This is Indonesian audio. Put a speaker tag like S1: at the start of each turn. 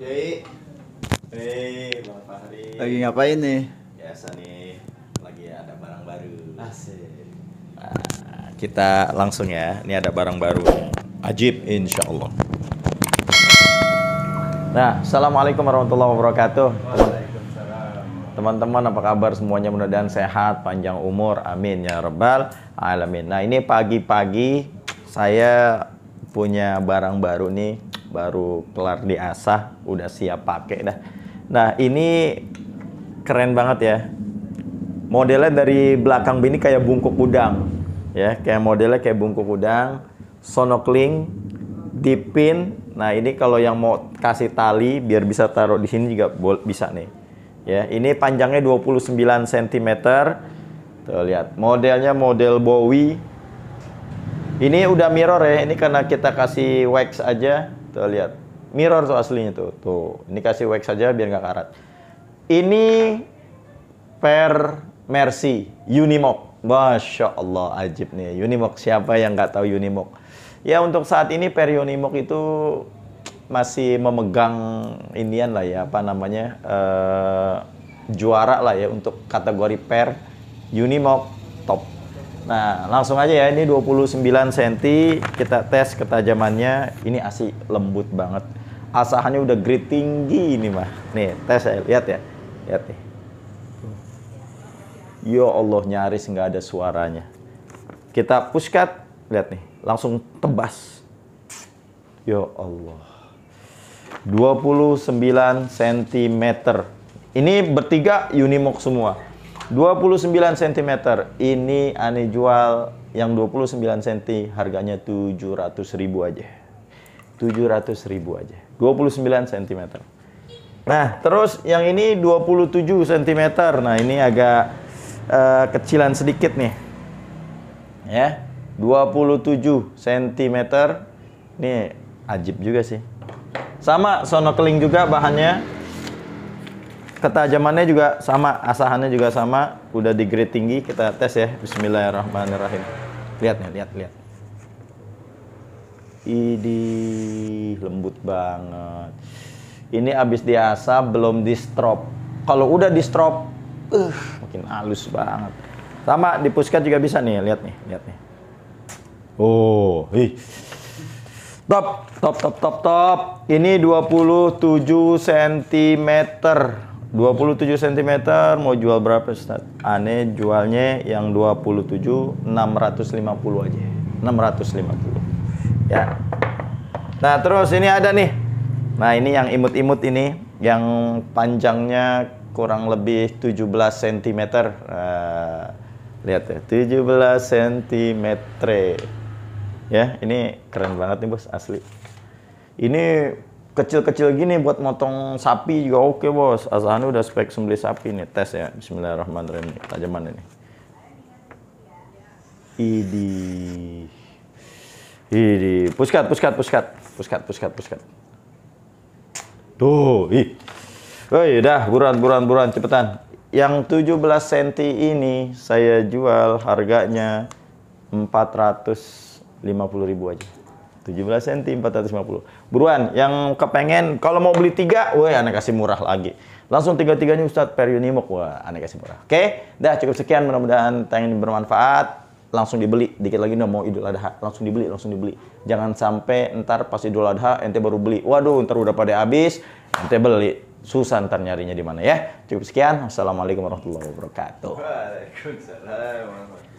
S1: Kiai, Bang Fahri.
S2: Lagi ngapain nih?
S1: Biasa nih, lagi ada barang baru.
S2: Asik.
S1: Nah, kita langsung ya, ini ada barang baru. Ajib, insya Allah. Nah, assalamualaikum warahmatullahi wabarakatuh.
S2: Waalaikumsalam.
S1: Teman-teman, apa kabar semuanya? Mudah-mudahan sehat, panjang umur, amin ya rabbal alamin. Nah, ini pagi-pagi saya punya barang baru nih. Baru kelar diasah, udah siap pakai dah. Nah, ini keren banget ya. Modelnya dari belakang ini kayak bungkuk udang. Ya, kayak modelnya kayak bungkuk udang, sonokling, dipin. Nah, ini kalau yang mau kasih tali biar bisa taruh di sini juga bisa nih. Ya, ini panjangnya 29 cm. Tuh lihat, modelnya model Bowie. Ini udah mirror ya, ini karena kita kasih wax aja. Tuh lihat, mirror tuh aslinya tuh. Tuh, ini kasih wax aja biar nggak karat. Ini per Mercy Unimog. Masya Allah, ajib nih. Unimog, siapa yang nggak tahu Unimog? Ya untuk saat ini per Unimog itu masih memegang inian lah ya, apa namanya, juara lah ya untuk kategori per Unimog top. Nah, langsung aja ya, ini 29 cm, kita tes ketajamannya. Ini asli lembut banget. Asahannya udah grade tinggi ini mah. Nih, tes ya, lihat ya. Lihat nih. Ya Allah, nyaris nggak ada suaranya. Kita push cut, lihat nih, langsung tebas. Ya Allah. 29 cm. Ini bertiga Unimog semua. 29 cm. Ini aneh jual yang 29 cm harganya 700.000 aja. 700.000 aja. 29 cm. Nah, terus yang ini 27 cm. Nah, ini agak kecilan sedikit nih. Ya. 27 cm. Ini ajib juga sih. Sama sonokling juga bahannya. Ketajamannya juga sama, asahannya juga sama, udah di grade tinggi. Kita tes ya, bismillahirrahmanirrahim. Lihat nih, lihat. Ini lembut banget. Ini abis diasah, belum di strop. Kalau udah di strop, makin halus banget. Sama di push cut juga bisa nih, lihat nih. Oh, top. Ini 27 cm. 27 cm mau jual berapa, Ustaz? Aneh jualnya yang 27 650 aja. 650. Ya. Nah, terus ini ada nih. Nah, ini yang imut-imut ini yang panjangnya kurang lebih 17 cm. Lihat ya, 17 cm. Ya, ini keren banget nih, Bos, asli. Ini kecil-kecil gini buat motong sapi juga oke, Bos. Asalnya udah spek sembelih sapi nih. Tes ya, bismillahirrahmanirrahim. Tajaman ini. Push cut. Tuh, Woi, dah, buruan, cepetan. Yang 17 cm ini saya jual harganya 450.000 aja. 17 cm 450. Buruan, yang kepengen kalau mau beli 3, woi, aneh kasih murah lagi. Langsung 3-3-nya Ustadz per Unimog, wah, aneh kasih murah. Oke, dah cukup sekian, mudah-mudahan tayangan ini bermanfaat. Langsung dibeli, dikit lagi udah mau Idul Adha, langsung dibeli. Jangan sampai ntar pas Idul Adha ente baru beli. Waduh, ntar udah pada habis, ente beli. Susah ntar nyarinya di mana ya. Cukup sekian. Wassalamualaikum warahmatullahi wabarakatuh.
S2: Waalaikumsalam.